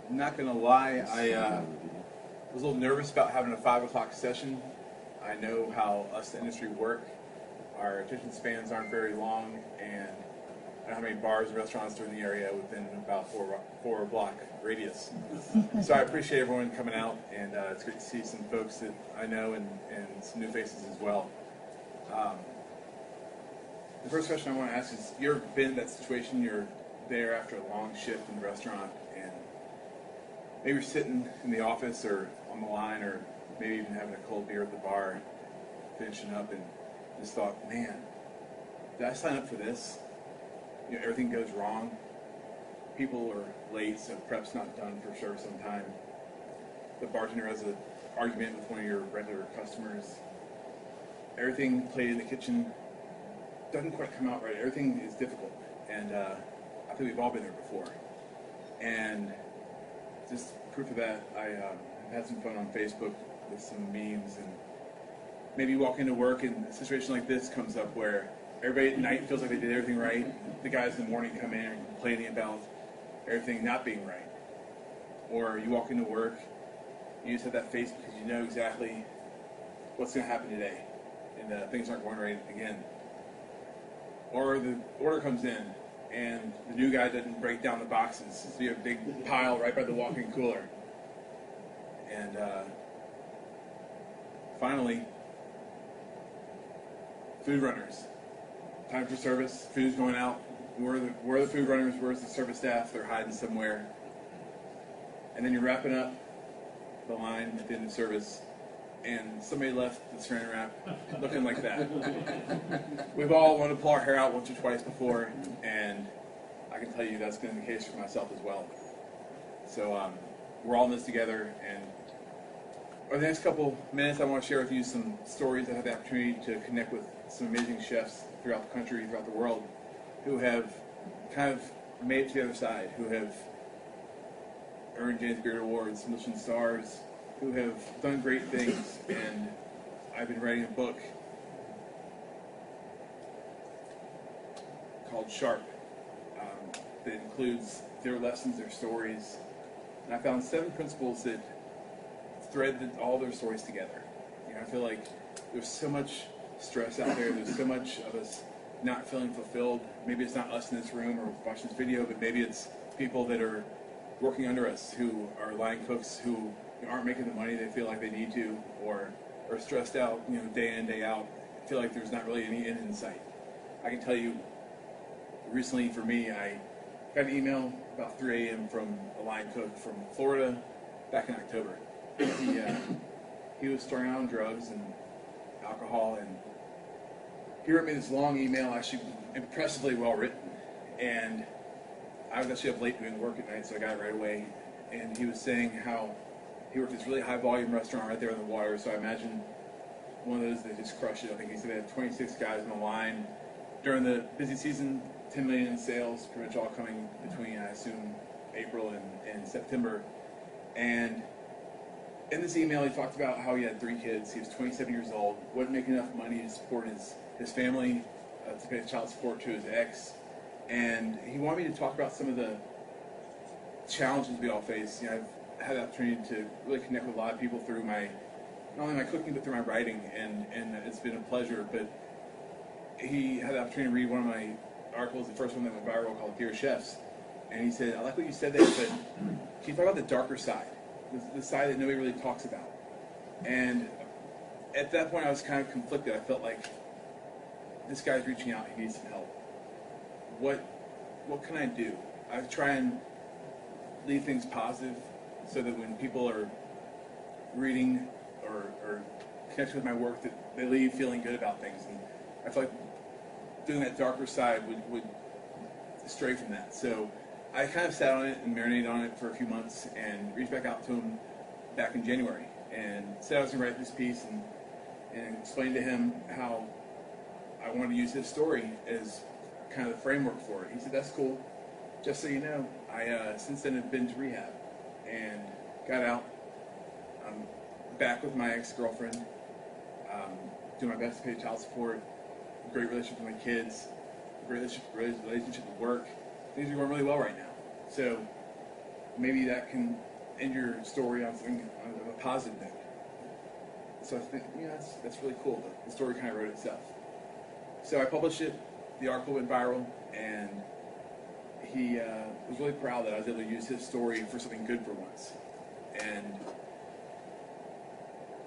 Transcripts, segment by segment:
I'm not going to lie, I was a little nervous about having a 5 o'clock session. I know how us in the industry work. Our attention spans aren't very long, and I don't know how many bars and restaurants are in the area within about four block radius. So I appreciate everyone coming out, and it's great to see some folks that I know and some new faces as well. The first question I want to ask is, you ever been in that situation, you're there after a long shift in the restaurant, and maybe you're sitting in the office or on the line, or maybe even having a cold beer at the bar, finishing up, and just thought, man, did I sign up for this? You know, everything goes wrong. People are late, so prep's not done for service on time. The bartender has an argument with one of your regular customers. Everything played in the kitchen doesn't quite come out right. Everything is difficult, and I think we've all been there before. And just proof of that, I've had some fun on Facebook with some memes, and maybe you walk into work and a situation like this comes up where everybody at night feels like they did everything right. The guys in the morning come in and complaining about everything not being right. Or you walk into work, you just have that face because you know exactly what's going to happen today, and things aren't going right again. Or the order comes in and the new guy doesn't break down the boxes. So you have a big pile right by the walk-in cooler. And finally, food runners. Time for service, food's going out. Where are the food runners? Where's the service staff? They're hiding somewhere. And then you're wrapping up the line at the end of service, and somebody left the saran wrap looking like that. We've all wanted to pull our hair out once or twice before, and I can tell you that's been the case for myself as well. So we're all in this together, and over the next couple minutes I want to share with you some stories. I had the opportunity to connect with some amazing chefs throughout the country, throughout the world, who have kind of made it to the other side, who have earned James Beard Awards, Michelin stars, who have done great things. And I've been writing a book called Sharp that includes their lessons, their stories. And I found 7 principles that thread all their stories together. You know, I feel like there's so much stress out there. There's so much of us not feeling fulfilled. Maybe it's not us in this room or watching this video, but maybe it's people that are working under us who are line cooks who aren't making the money they feel like they need to, or are stressed out, you know, day in, day out. I feel like there's not really any end in sight. I can tell you, recently for me, I got an email about 3 a.m. from a line cook from Florida back in October. He was starting out on drugs and alcohol, and he wrote me this long email, actually impressively well written. And I was actually up late doing work at night, so I got it right away. And he was saying how he worked at this really high volume restaurant right there on the water, so I imagine one of those that just crushed it. I think he said they had 26 guys on the line. During the busy season, 10 million in sales, pretty much all coming between, I assume, April and September. And in this email, he talked about how he had 3 kids. He was 27 years old, wasn't making enough money to support his family, to pay child support to his ex. And he wanted me to talk about some of the challenges we all face. You know, I've had the opportunity to really connect with a lot of people through not only my cooking, but through my writing, and it's been a pleasure. But he had the opportunity to read one of my articles, the first one that went viral, called Dear Chefs. And he said, I like what you said there, but can you talk about the darker side, the side that nobody really talks about? And at that point, I was kind of conflicted. I felt like this guy's reaching out, he needs some help. What can I do? I try and leave things positive so that when people are reading or connecting with my work, that they leave feeling good about things. And I feel like doing that darker side would stray from that. So I kind of sat on it and marinated on it for a few months and reached back out to him back in January and said I was going to write this piece and explained to him how I wanted to use his story as kind of the framework for it. He said, that's cool. Just so you know, I since then have been to rehab and got out. I'm back with my ex-girlfriend, doing my best to pay child support, great relationship with my kids, great relationship with work. Things are going really well right now. So maybe that can end your story on something on a positive note. So I think, that's really cool. The story kind of wrote itself. So I published it. The article went viral, and he was really proud that I was able to use his story for something good for once. And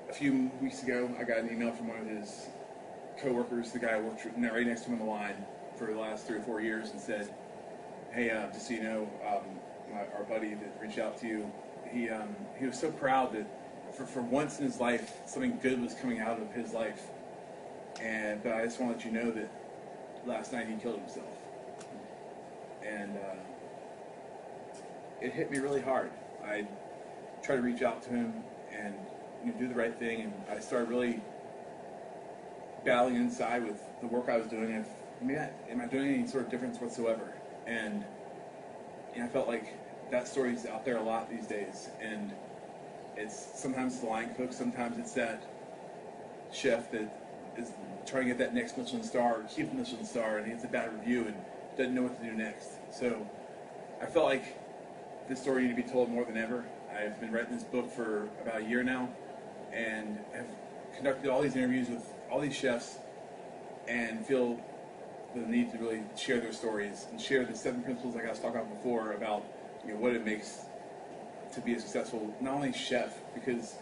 a few weeks ago, I got an email from one of his co-workers, the guy I worked right next to him on the line for the last 3 or 4 years, and said, "Hey, just so you know, our buddy that reached out to you, he was so proud that for once in his life, something good was coming out of his life. But I just want to let you know that last night he killed himself." And it hit me really hard. I tried to reach out to him and do the right thing, and I started really battling inside with the work I was doing. Am I doing any sort of difference whatsoever? And I felt like that story's out there a lot these days, and it's sometimes the line cook, sometimes it's that chef that is trying to get that next Michelin star, or keep the Michelin star, and he gets a bad review and doesn't know what to do next. So I felt like this story needed to be told more than ever. I've been writing this book for about a year now, and have conducted all these interviews with all these chefs, and feel the need to really share their stories and share the 7 principles like I was talking about before about what it makes to be a successful, not only chef, because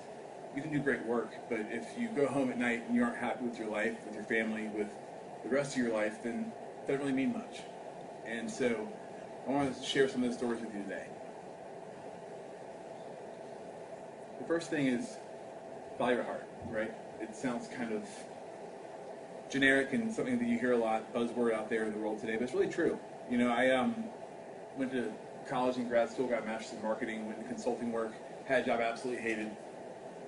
you can do great work, but if you go home at night and you aren't happy with your life, with your family, with the rest of your life, then it doesn't really mean much. And so I want to share some of those stories with you today. The first thing is follow your heart, right? It sounds kind of generic and something that you hear a lot, buzzword out there in the world today, but it's really true. I went to college and grad school, got a master's in marketing, went into consulting work, had a job I absolutely hated,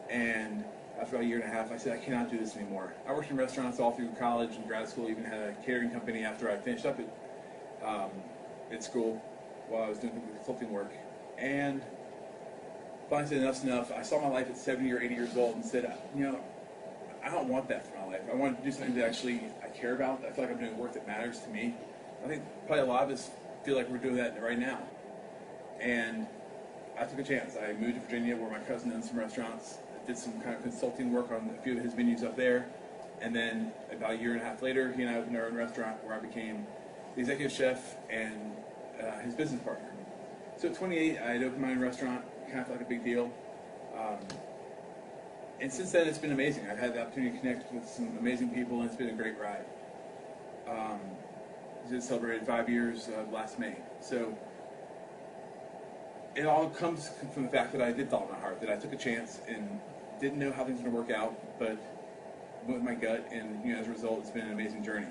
and after about a year and a half, I said, I cannot do this anymore. I worked in restaurants all through college and grad school, even had a catering company after I finished up at school while I was doing consulting work. And finally said, enough's enough. I saw my life at 70 or 80 years old and said, I don't want that for my life. I want to do something that actually I care about. I feel like I'm doing work that matters to me. I think probably a lot of us feel like we're doing that right now. And I took a chance. I moved to Virginia, where my cousin owns some restaurants. I did some kind of consulting work on a few of his menus up there. And then about a year and a half later, he and I opened our own restaurant, where I became the executive chef and his business partner. So at 28, I had opened my own restaurant. Kind of felt like a big deal. And since then, it's been amazing. I've had the opportunity to connect with some amazing people, and it's been a great ride. We just celebrated 5 years last May. So it all comes from the fact that I did follow my heart, that I took a chance and didn't know how things were going to work out, but went with my gut, and as a result, it's been an amazing journey.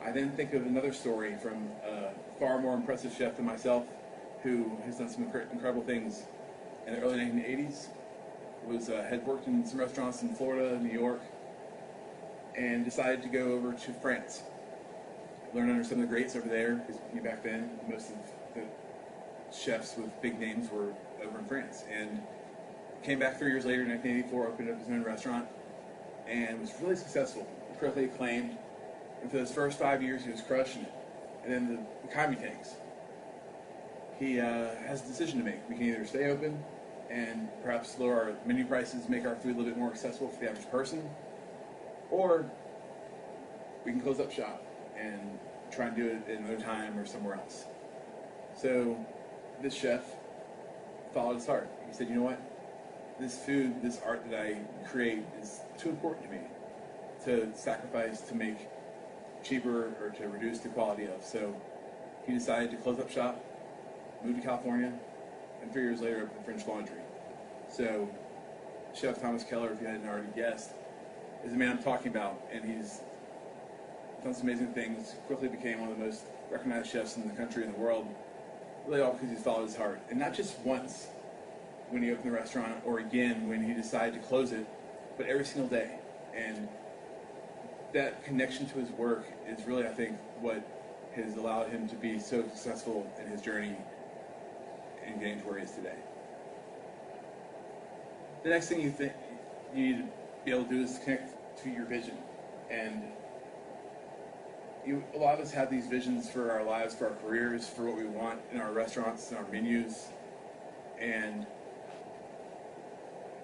I then think of another story from a far more impressive chef than myself, who has done some incredible things in the early 1980s. Had worked in some restaurants in Florida, New York, and decided to go over to France. Learn under some of the greats over there, because back then most of the chefs with big names were over in France. And came back 3 years later in 1984, opened up his own restaurant, and was really successful, critically acclaimed. And for those first 5 years, he was crushing it. And then the economy tanks. He has a decision to make. We can either stay open and perhaps lower our menu prices, make our food a little bit more accessible for the average person, or we can close up shop and try and do it at another time or somewhere else. So this chef followed his heart. He said, you know what? This food, this art that I create is too important to me to sacrifice to make cheaper or to reduce the quality of. So he decided to close up shop, moved to California, and 3 years later opened French Laundry. So Chef Thomas Keller, if you hadn't already guessed, is the man I'm talking about, and he's done some amazing things, quickly became one of the most recognized chefs in the country and the world, really all because he's followed his heart. And not just once when he opened the restaurant, or again when he decided to close it, but every single day. And that connection to his work is really, I think, what has allowed him to be so successful in his journey and getting to where he is today. The next thing you need to be able to do is connect to your vision. And a lot of us have these visions for our lives, for our careers, for what we want in our restaurants and our menus. and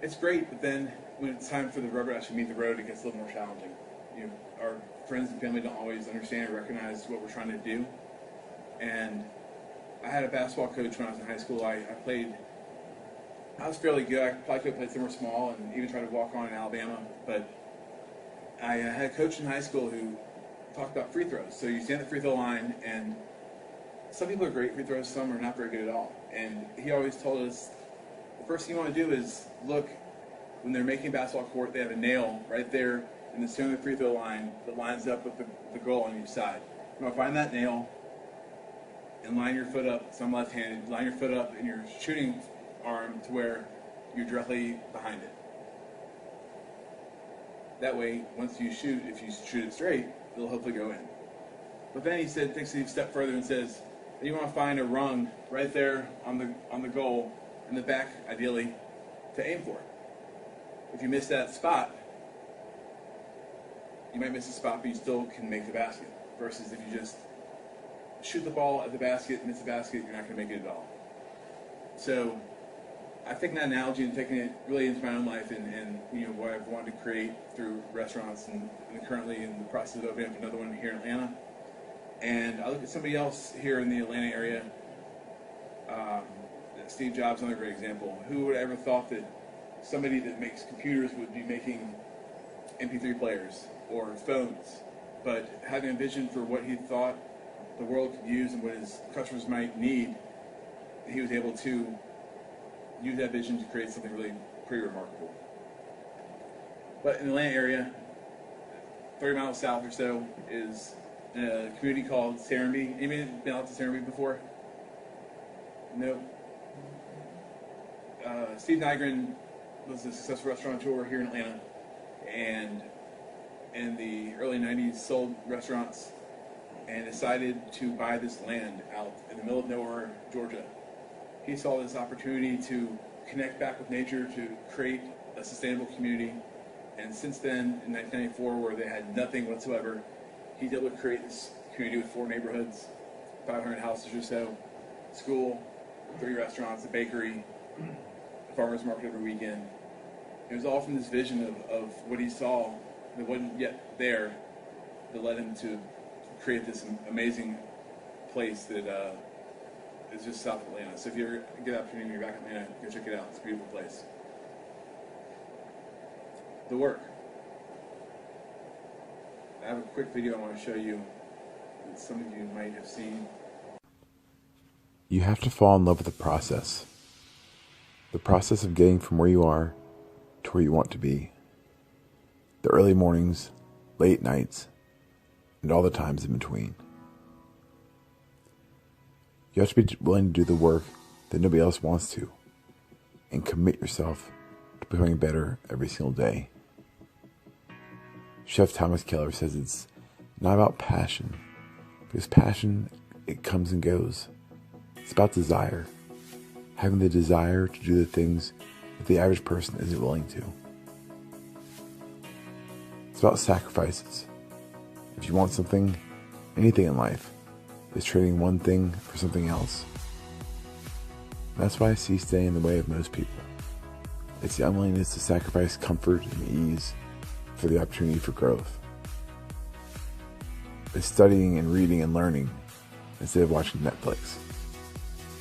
it's great. But then when it's time for the rubber to actually meet the road, it gets a little more challenging. Our friends and family don't always understand or recognize what we're trying to do. And I had a basketball coach when I was in high school. I was fairly good. I probably could have played somewhere small and even tried to walk on in Alabama. But I had a coach in high school who talked about free throws. So you stand at the free throw line, and some people are great at free throws, some are not very good at all. And he always told us, the first thing you want to do is look, when they're making a basketball court, they have a nail right there in the center of the free throw line that lines up with the goal on each side. You want to find that nail and line your foot up, so I'm left-handed, line your foot up in your shooting arm to where you're directly behind it. That way, once you shoot, if you shoot it straight, it'll hopefully go in. But then he said, takes it a step further and says, you want to find a rung right there on the goal, in the back, ideally, to aim for. If you miss that spot, you might miss a spot, but you still can make the basket. Versus if you just shoot the ball at the basket, miss the basket, you're not going to make it at all. So I've taken that analogy and taken it really into my own life and what I've wanted to create through restaurants and currently in the process of opening up another one here in Atlanta. And I look at somebody else here in the Atlanta area, Steve Jobs, another great example. Who would have ever thought that somebody that makes computers would be making MP3 players or phones? But having a vision for what he thought the world could use and what his customers might need, he was able to use that vision to create something really pretty remarkable. But in the Atlanta area, 30 miles south or so, is a community called Serenby. Anybody been out to Serenby before? No. Steve Nygren was a successful restaurateur here in Atlanta, and in the early 90s sold restaurants and decided to buy this land out in the middle of nowhere, Georgia. He saw this opportunity to connect back with nature, to create a sustainable community. And since then, in 1994, where they had nothing whatsoever, he's able to create this community with 4 neighborhoods, 500 houses or so, school, 3 restaurants, a bakery, a farmer's market every weekend. It was all from this vision of what he saw that wasn't yet there that led him to create this amazing place that is just south of Atlanta. So if you ever get the opportunity when you're back in Atlanta, go check it out. It's a beautiful place. The work. I have a quick video I want to show you that some of you might have seen. You have to fall in love with the process. The process of getting from where you are to where you want to be. The early mornings, late nights, and all the times in between. You have to be willing to do the work that nobody else wants to, and commit yourself to becoming better every single day. Chef Thomas Keller says it's not about passion, because passion, it comes and goes. It's about desire, having the desire to do the things that the average person isn't willing to. It's about sacrifices. If you want something, anything in life, is trading one thing for something else. That's why I see staying in the way of most people. It's the unwillingness to sacrifice comfort and ease for the opportunity for growth. It's studying and reading and learning instead of watching Netflix.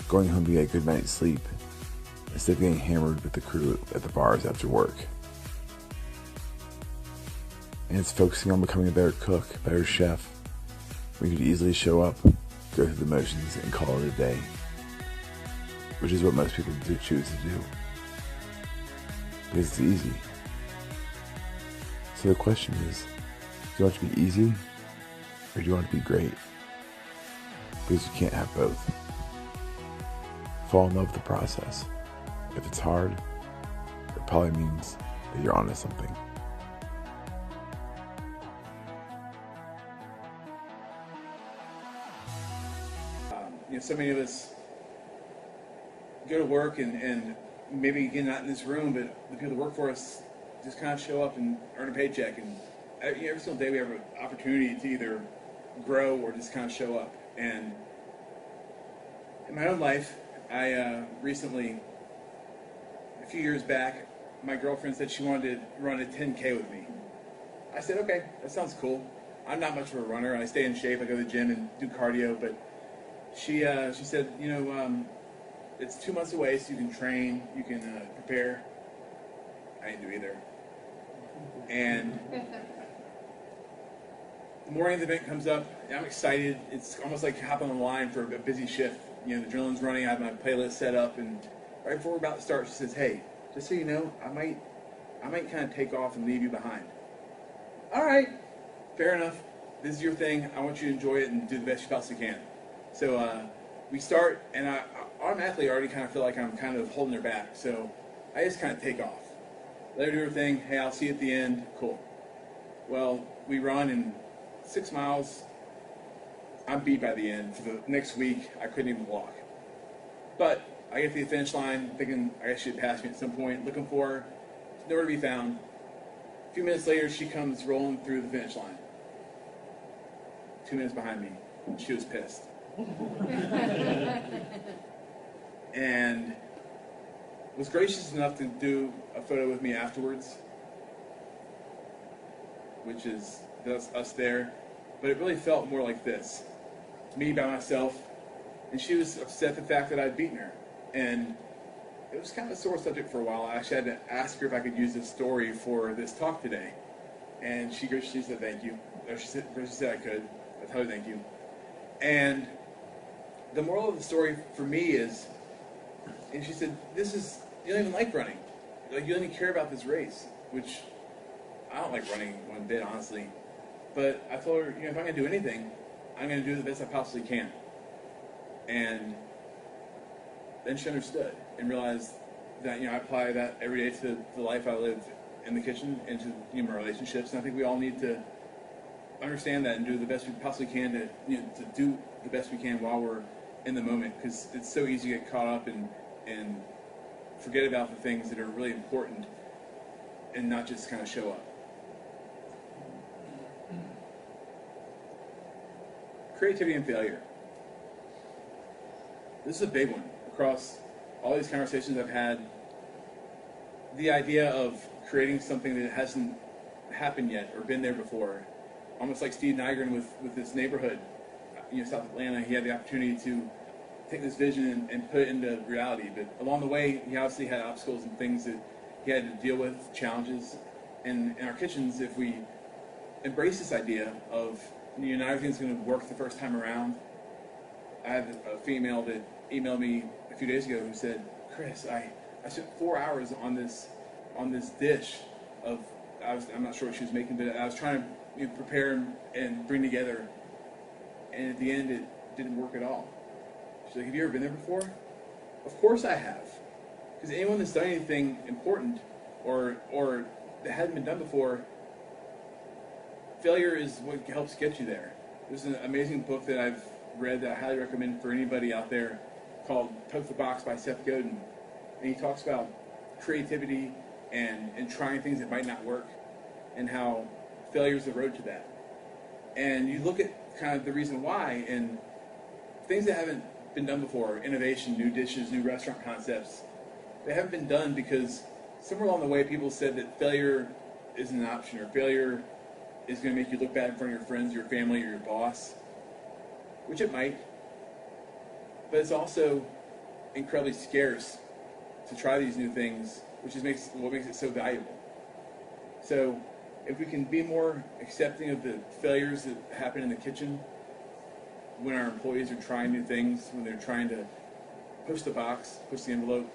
Going home to get a good night's sleep instead of getting hammered with the crew at the bars after work. And it's focusing on becoming a better cook, a better chef. We could easily show up, go through the motions, and call it a day. Which is what most people do choose to do. Because it's easy. So the question is, do you want it to be easy, or do you want it to be great? Because you can't have both. Fall in love with the process. If it's hard, it probably means that you're onto something. So many of us go to work and maybe again not in this room, but the people that work for us just kind of show up and earn a paycheck. And every single day we have an opportunity to either grow or just kind of show up. And in my own life, I recently few years back, my girlfriend said she wanted to run a 10K with me. I said, okay, that sounds cool. I'm not much of a runner. I stay in shape. I go to the gym and do cardio. But she said, it's 2 months away, so you can train, you can prepare. I didn't do either. And the morning of the event comes up. I'm excited. It's almost like hopping on the line for a busy shift. The adrenaline's running. I have my playlist set up, and right before we're about to start, she says, "Hey, just so you know, I might kind of take off and leave you behind." All right, fair enough. This is your thing. I want you to enjoy it and do the best you possibly can. So we start, and I automatically already kind of feel like I'm kind of holding her back. So I just kind of take off. Let her do her thing. Hey, I'll see you at the end. Cool. Well, we run, and 6 miles, I'm beat by the end. For the next week, I couldn't even walk. But I get to the finish line, thinking I guess she'd pass me at some point, looking for her. Nowhere to be found. A few minutes later, she comes rolling through the finish line. 2 minutes behind me. She was pissed. And was gracious enough to do a photo with me afterwards, which is us there. But it really felt more like this. Me by myself. And she was upset at the fact that I'd beaten her. And it was kind of a sore subject for a while. I actually had to ask her if I could use this story for this talk today. And she graciously said thank you. Or she said I could. I tell her thank you. And the moral of the story for me is, and she said, you don't even like running. Like, you don't even care about this race, which I don't like running one bit, honestly. But I told her, if I'm going to do anything, I'm going to do the best I possibly can. And then she understood and realized that, I apply that every day to the life I live in the kitchen and to my relationships. And I think we all need to understand that and do the best we possibly can to do the best we can while we're in the moment, because it's so easy to get caught up and forget about the things that are really important and not just kind of show up. Creativity and failure. This is a big one across all these conversations I've had. The idea of creating something that hasn't happened yet or been there before. Almost like Steve Nygren with this neighborhood, South Atlanta. He had the opportunity to take this vision and put it into reality. But along the way, he obviously had obstacles and things that he had to deal with, challenges. And in our kitchens, if we embrace this idea of, not everything's going to work the first time around. I had a female that emailed me a few days ago who said, "Chris, I spent 4 hours on this dish of," I'm not sure what she was making, but I was trying to prepare and bring together, and at the end it didn't work at all. She's like, "Have you ever been there before?" Of course I have, because anyone that's done anything important or that hadn't been done before, failure is what helps get you there. There's an amazing book that I've read that I highly recommend for anybody out there called Poke the Box by Seth Godin. And he talks about creativity and trying things that might not work and how failure is the road to that. And you look at kind of the reason why, and things that haven't been done before, innovation, new dishes, new restaurant concepts, they haven't been done because somewhere along the way people said that failure isn't an option, or failure is going to make you look bad in front of your friends, your family, or your boss, which it might. But it's also incredibly scarce to try these new things, which is what makes it so valuable. So if we can be more accepting of the failures that happen in the kitchen when our employees are trying new things, when they're trying to push the box, push the envelope.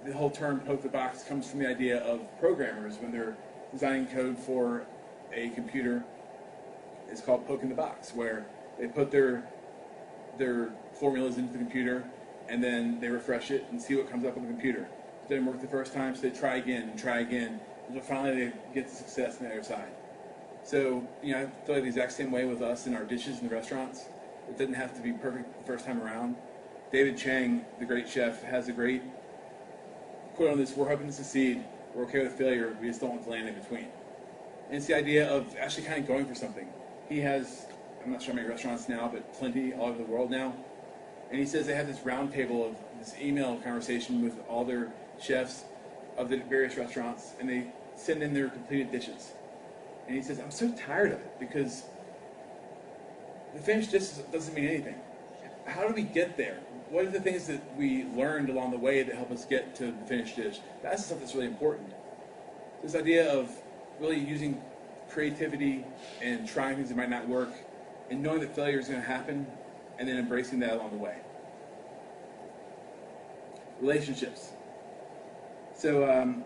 The whole term poke the box comes from the idea of programmers when they're designing code for a computer. It's called poking the box, where they put their formulas into the computer and then they refresh it and see what comes up on the computer. It didn't work the first time, so they try again and try again until finally they get to success on the other side. So, I feel like the exact same way with us and our dishes in the restaurants. It doesn't have to be perfect the first time around. David Chang, the great chef, has a great quote on this: "We're hoping to succeed, we're okay with failure, we just don't want to land in between." And it's the idea of actually kind of going for something. He has, I'm not sure how many restaurants now, but plenty all over the world now. And he says they have this round table of this email conversation with all their chefs, of the various restaurants, and they send in their completed dishes. And he says, I'm so tired of it because the finished dish doesn't mean anything. How do we get there? What are the things that we learned along the way that help us get to the finished dish? That's the stuff that's really important. This idea of really using creativity and trying things that might not work and knowing that failure is going to happen and then embracing that along the way. Relationships. So I'm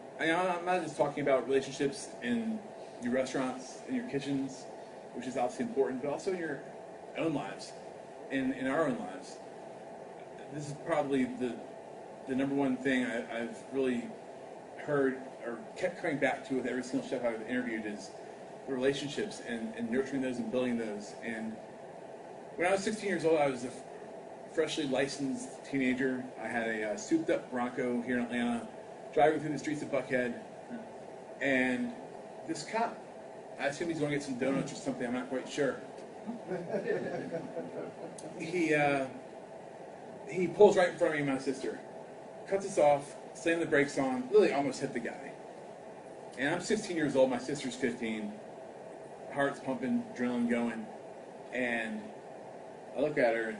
not just talking about relationships in your restaurants, in your kitchens, which is obviously important, but also in your own lives, in our own lives. This is probably the number one thing I've really heard or kept coming back to with every single chef I've interviewed is the relationships and nurturing those and building those. And when I was 16 years old, I was a freshly licensed teenager. I had a souped-up Bronco here in Atlanta, driving through the streets of Buckhead, and this cop, I assume he's going to get some donuts or something, I'm not quite sure. He pulls right in front of me and my sister, cuts us off, slammed the brakes on, literally almost hit the guy. And I'm 16 years old, my sister's 15, heart's pumping, adrenaline going, and I look at her and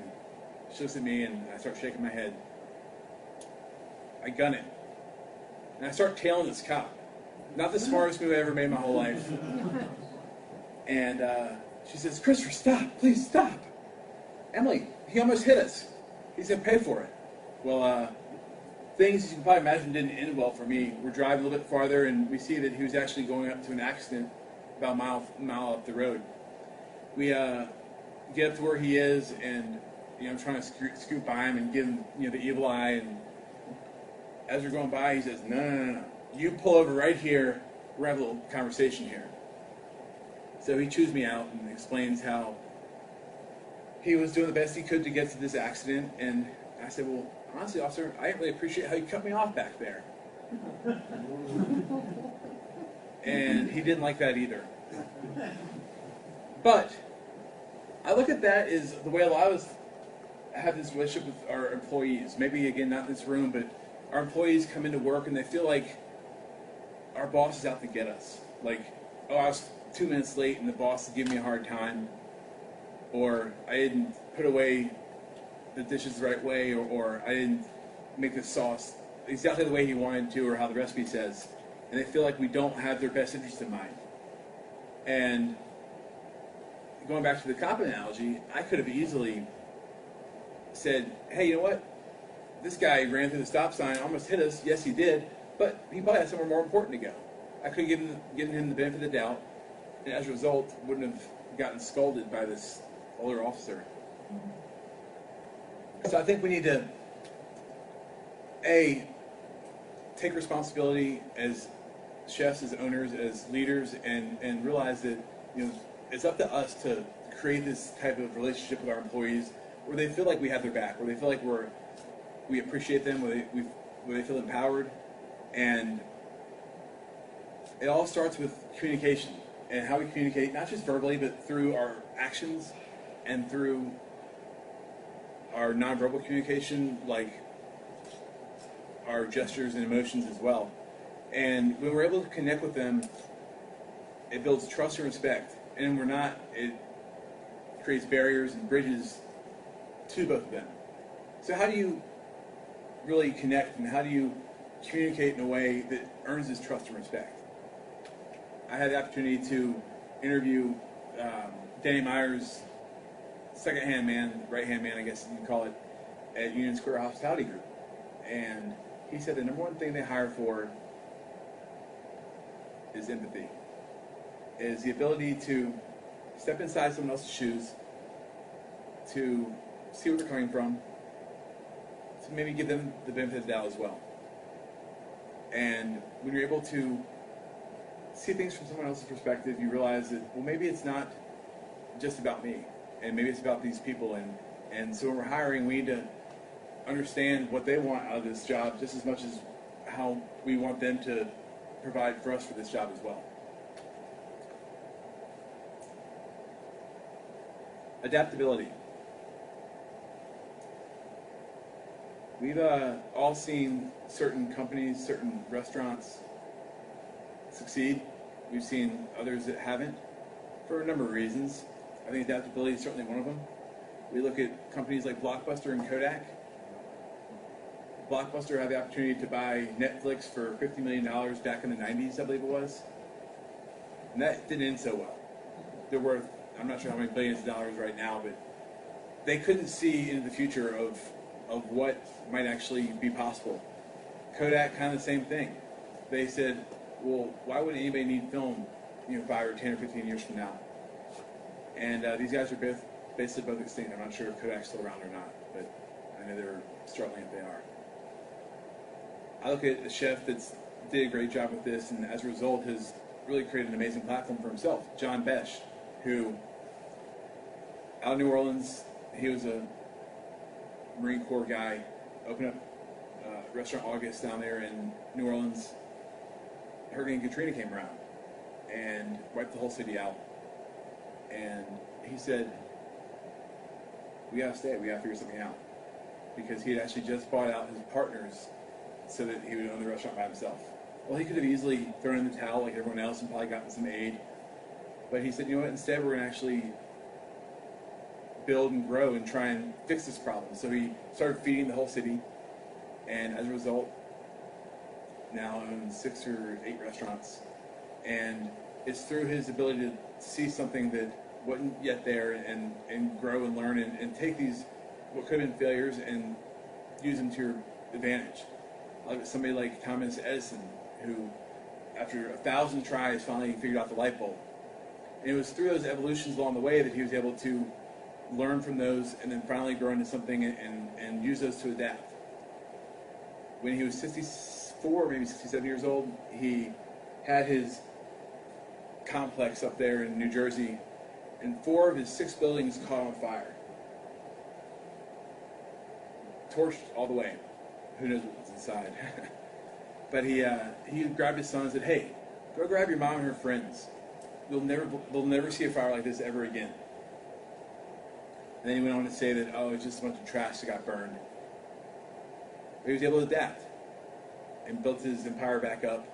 she looks at me and I start shaking my head. I gun it. And I start tailing this cop. Not the smartest move I ever made in my whole life. And she says, Christopher, stop, please stop. Emily, he almost hit us. He's going to pay for it. Well, things, as you can probably imagine, didn't end well for me. We're driving a little bit farther, and we see that he was actually going up to an accident about a mile up the road. We get up to where he is, and I'm trying to scoot by him and give him the evil eye. And as we're going by, he says, no. You pull over right here. We're going to have a little conversation here. So he chews me out and explains how he was doing the best he could to get to this accident. And I said, well, honestly, officer, I didn't really appreciate how you cut me off back there. And he didn't like that either. But I look at that as the way a lot of us have this relationship with our employees. Maybe, again, not in this room, but our employees come into work and they feel like our boss is out to get us. Like, oh, I was 2 minutes late and the boss is giving me a hard time. Or I didn't put away the dishes the right way, or I didn't make the sauce exactly the way he wanted to or how the recipe says. And they feel like we don't have their best interest in mind. And going back to the cop analogy, I could have easily said, hey, you know what? This guy ran through the stop sign, almost hit us. Yes, he did. But he probably had somewhere more important to go. I could have given him the benefit of the doubt, and as a result, wouldn't have gotten scolded by this older officer. So I think we need to, A, take responsibility as chefs, as owners, as leaders, and realize that it's up to us to create this type of relationship with our employees where they feel like we have their back, where they feel like we appreciate them, where they feel empowered. And it all starts with communication and how we communicate, not just verbally, but through our actions and through our nonverbal communication, like our gestures and emotions as well. And when we're able to connect with them, it builds trust and respect. And when we're not, it creates barriers and bridges to both of them. So how do you really connect, and how do you communicate in a way that earns this trust and respect? I had the opportunity to interview Danny Meyer's second-hand man, right-hand man, I guess you can call it, at Union Square Hospitality Group. And he said the number one thing they hire for is empathy, is the ability to step inside someone else's shoes, to see where they're coming from, to maybe give them the benefit of the doubt as well. And when you're able to see things from someone else's perspective, you realize that, well, maybe it's not just about me, and maybe it's about these people. And so when we're hiring, we need to understand what they want out of this job just as much as how we want them to provide for us for this job as well. Adaptability. We've all seen certain companies, certain restaurants succeed. We've seen others that haven't for a number of reasons. I think adaptability is certainly one of them. We look at companies like Blockbuster and Kodak. Blockbuster had the opportunity to buy Netflix for $50 million back in the 90s, I believe it was. And that didn't end so well. They're worth, I'm not sure how many billions of dollars right now, but they couldn't see into the future of what might actually be possible. Kodak, kind of the same thing. They said, well, why would anybody need film, 5 or 10 or 15 years from now? And these guys are basically both extinct. I'm not sure if Kodak's still around or not, but I know they're struggling if they are. I look at a chef that's did a great job with this, and as a result has really created an amazing platform for himself. John Besh, who out of New Orleans, he was a Marine Corps guy, opened up Restaurant August down there in New Orleans. Hurricane Katrina came around and wiped the whole city out. And he said, we gotta stay, we gotta figure something out. Because he had actually just bought out his partners so that he would own the restaurant by himself. Well, he could have easily thrown in the towel like everyone else and probably gotten some aid. But he said, you know what, instead we're gonna actually build and grow and try and fix this problem. So he started feeding the whole city, and as a result, now owns 6 or 8 restaurants. And it's through his ability to see something that wasn't yet there and grow and learn and take these, what could have been failures, and use them to your advantage. Like somebody like Thomas Edison, who after 1,000 tries finally figured out the light bulb. And it was through those evolutions along the way that he was able to learn from those and then finally grow into something and use those to adapt. When he was 64, maybe 67 years old, he had his complex up there in New Jersey, and 4 of his 6 buildings caught on fire. Torched all the way. Who knows what was inside. But he grabbed his son and said, hey, go grab your mom and her friends. They'll never see a fire like this ever again. And then he went on to say that, oh, it's just a bunch of trash that got burned. But he was able to adapt and built his empire back up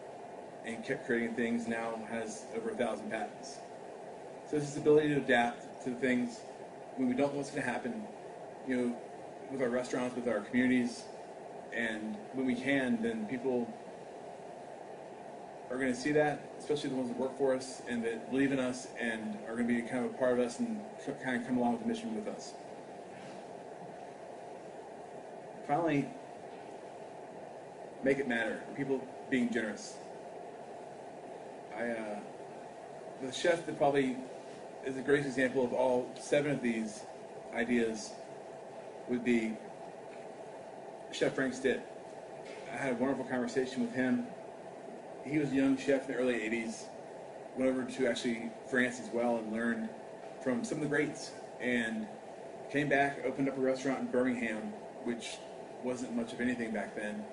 and kept creating things, now has over 1,000 patents. So it's this ability to adapt to things when we don't know what's going to happen, with our restaurants, with our communities, and when we can, then people are going to see that, especially the ones that work for us and that believe in us and are going to be kind of a part of us and kind of come along with the mission with us. Finally, make it matter. People being generous. The chef that probably is the greatest example of all 7 of these ideas would be Chef Frank Stitt. I had a wonderful conversation with him. He was a young chef in the early 80s, went over to actually France as well and learned from some of the greats, and came back, opened up a restaurant in Birmingham, which wasn't much of anything back then,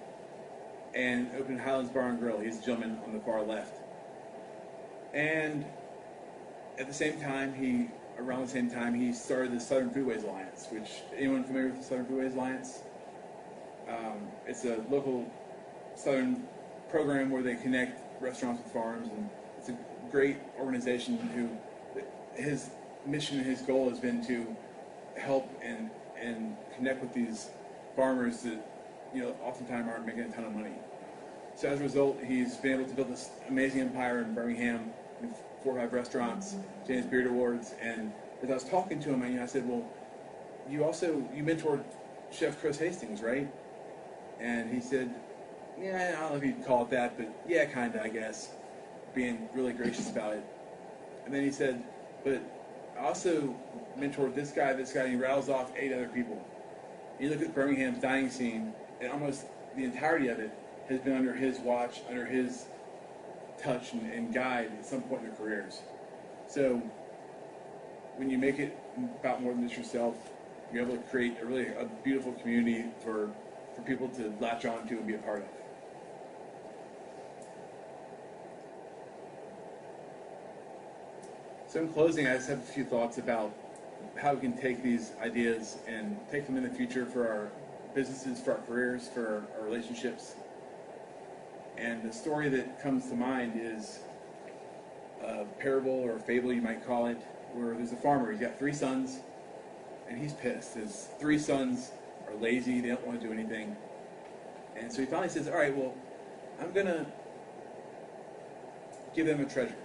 and opened Highlands Bar and Grill. He's the gentleman on the far left. And at the same time, around the same time, he started the Southern Foodways Alliance, which, anyone familiar with the Southern Foodways Alliance? It's a local Southern program where they connect restaurants with farms, and it's a great organization who, his mission and his goal has been to help and connect with these farmers that, oftentimes aren't making a ton of money. So as a result, he's been able to build this amazing empire in Birmingham with 4 or 5 restaurants, James Beard Awards, and as I was talking to him, I said, well, you mentored Chef Chris Hastings, right? And he said, yeah, I don't know if you'd call it that, but yeah, kind of, I guess, being really gracious about it. And then he said, but I also mentored this guy, and he rattles off 8 other people. You look at Birmingham's dining scene, and almost the entirety of it has been under his watch, under his touch and guide at some point in their careers. So when you make it about more than just yourself, you're able to create a beautiful community for people to latch on to and be a part of. So in closing, I just have a few thoughts about how we can take these ideas and take them in the future for our businesses, for our careers, for our relationships. And the story that comes to mind is a parable or a fable, you might call it, where there's a farmer. He's got 3 sons, and he's pissed. His 3 sons are lazy. They don't want to do anything. And so he finally says, all right, well, I'm going to give them a treasure.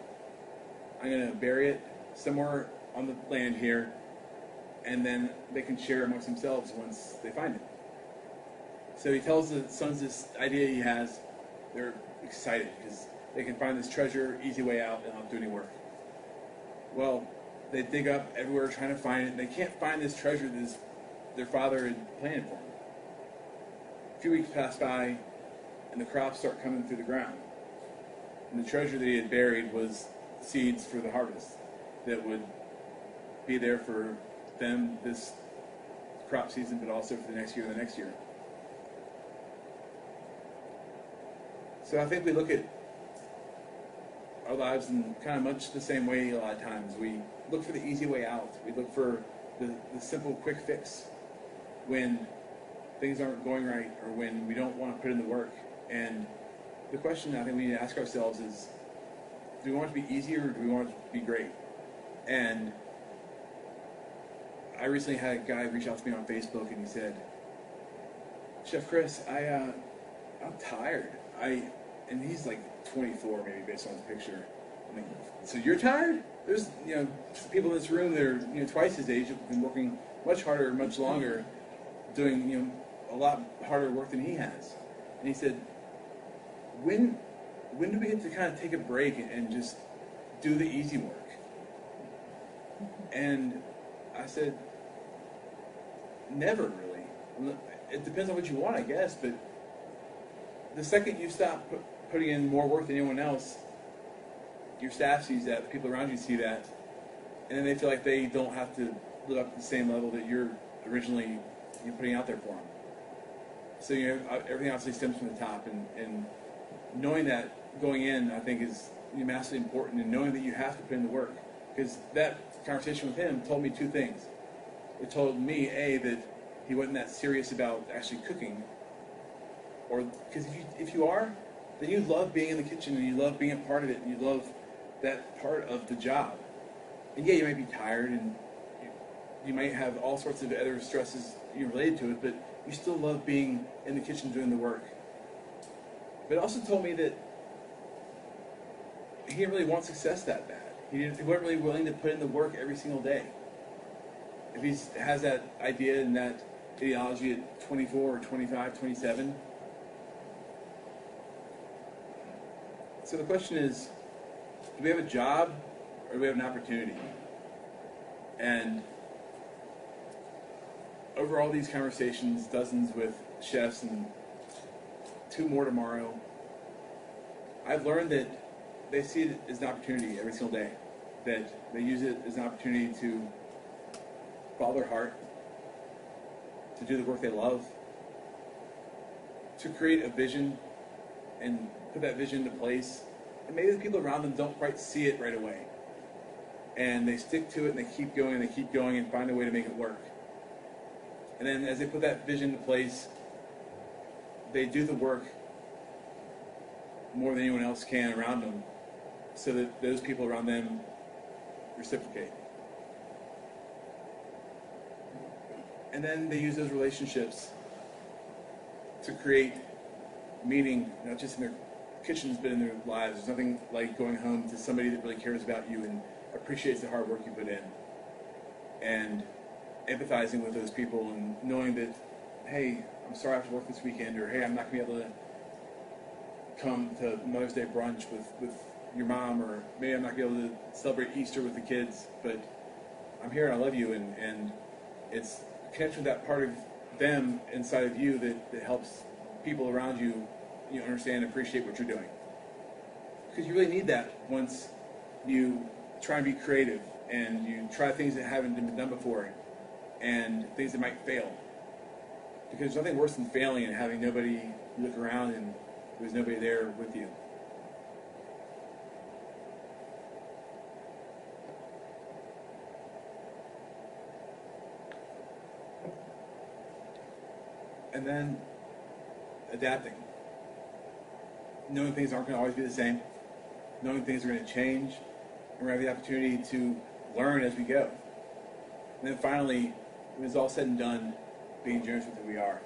I'm going to bury it somewhere on the land here, and then they can share amongst themselves once they find it. So he tells the sons this idea he has. They're excited because they can find this treasure, easy way out, and not do any work. Well, they dig up everywhere trying to find it, and they can't find this treasure that their father had planned for them. A few weeks pass by, and the crops start coming through the ground. And the treasure that he had buried was seeds for the harvest that would be there for them this crop season, but also for the next year and the next year. So I think we look at our lives in kind of much the same way a lot of times. We look for the easy way out. We look for the simple quick fix when things aren't going right or when we don't want to put in the work. And the question I think we need to ask ourselves is, do we want it to be easier or do we want it to be great? And I recently had a guy reach out to me on Facebook and he said, Chef Chris, I'm tired. And he's like 24 maybe based on his picture. I'm like, so you're tired? There's people in this room that are twice his age have been working much harder, much longer, doing a lot harder work than he has. And he said, when do we get to kind of take a break and just do the easy work? And I said, never really. It depends on what you want, I guess, but the second you stop putting in more work than anyone else, your staff sees that, the people around you see that, and then they feel like they don't have to live up to the same level that you're originally putting out there for them. So everything obviously stems from the top, and knowing that going in, I think, is massively important, and knowing that you have to put in the work. Because that conversation with him told me 2 things. It told me, A, that he wasn't that serious about actually cooking, or because if you are, then you love being in the kitchen and you love being a part of it and you love that part of the job. And yeah, you might be tired and you might have all sorts of other stresses related to it, but you still love being in the kitchen doing the work. But it also told me that he didn't really want success that bad. He wasn't really willing to put in the work every single day. If he has that idea and that ideology at 24 or 25, 27. So the question is, do we have a job or do we have an opportunity? And over all these conversations, dozens with chefs and 2 more tomorrow, I've learned that they see it as an opportunity every single day. That they use it as an opportunity to follow their heart, to do the work they love, to create a vision and put that vision into place. And maybe the people around them don't quite see it right away. And they stick to it and they keep going and find a way to make it work. And then as they put that vision into place, they do the work more than anyone else can around them so that those people around them reciprocate. And then they use those relationships to create meaning, not just in their kitchens, but in their lives. There's nothing like going home to somebody that really cares about you and appreciates the hard work you put in. And empathizing with those people and knowing that, hey, I'm sorry I have to work this weekend, or hey, I'm not going to be able to come to Mother's Day brunch with your mom, or maybe I'm not going to be able to celebrate Easter with the kids, but I'm here and I love you, and it's connect with that part of them inside of you that helps people around you, understand and appreciate what you're doing. Because you really need that once you try and be creative and you try things that haven't been done before and things that might fail. Because there's nothing worse than failing and having nobody look around and there's nobody there with you. and then adapting. Knowing things aren't going to always be the same. Knowing things are going to change. And we're going to have the opportunity to learn as we go. And then finally, when it's all said and done, being generous with who we are.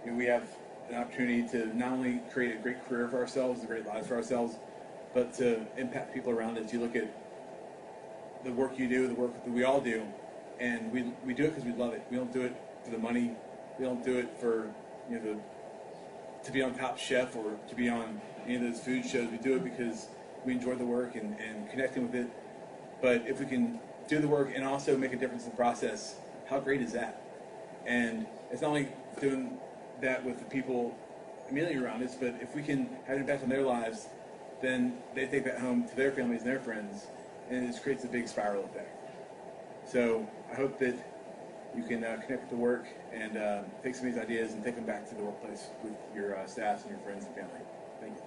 You know, we have an opportunity to not only create a great career for ourselves, a great lives for ourselves, but to impact people around us. You look at the work you do, the work that we all do, and we do it because we love it. We don't do it for the money. We don't do it for, you know, to be on Top Chef or to be on any of those food shows. We do it because we enjoy the work and connecting with it. But if we can do the work and also make a difference in the process, how great is that? And it's not only doing that with the people immediately around us, but if we can have an impact on their lives, then they take that home to their families and their friends, and it just creates a big spiral effect. So I hope that you can connect with the work and take some of these ideas and take them back to the workplace with your staffs and your friends and family. Thank you.